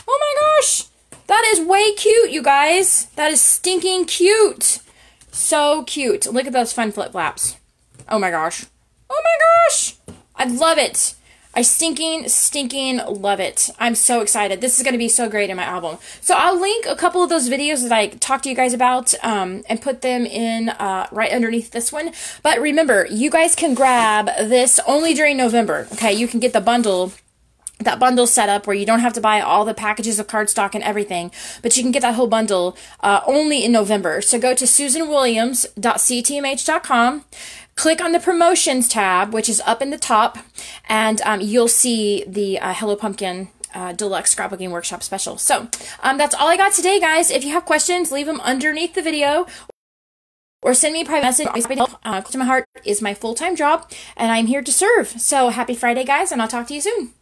[SPEAKER 1] Oh my gosh! That is way cute, you guys. That is stinking cute. So cute. Look at those fun flip-flaps. Oh my gosh. Oh my gosh! I love it. I stinking love it. I'm so excited. This is going to be so great in my album. So I'll link a couple of those videos that I talked to you guys about and put them in right underneath this one. But remember, you guys can grab this only during November. Okay, you can get the bundle. That bundle set up where you don't have to buy all the packages of cardstock and everything, but you can get that whole bundle only in November. So go to susanwilliams.ctmh.com, click on the promotions tab, which is up in the top, and you'll see the Hello Pumpkin Deluxe Scrapbooking Workshop Special. So that's all I got today, guys. If you have questions, leave them underneath the video, or send me a private message. Close to my heart is my full-time job, and I'm here to serve. So happy Friday, guys, and I'll talk to you soon.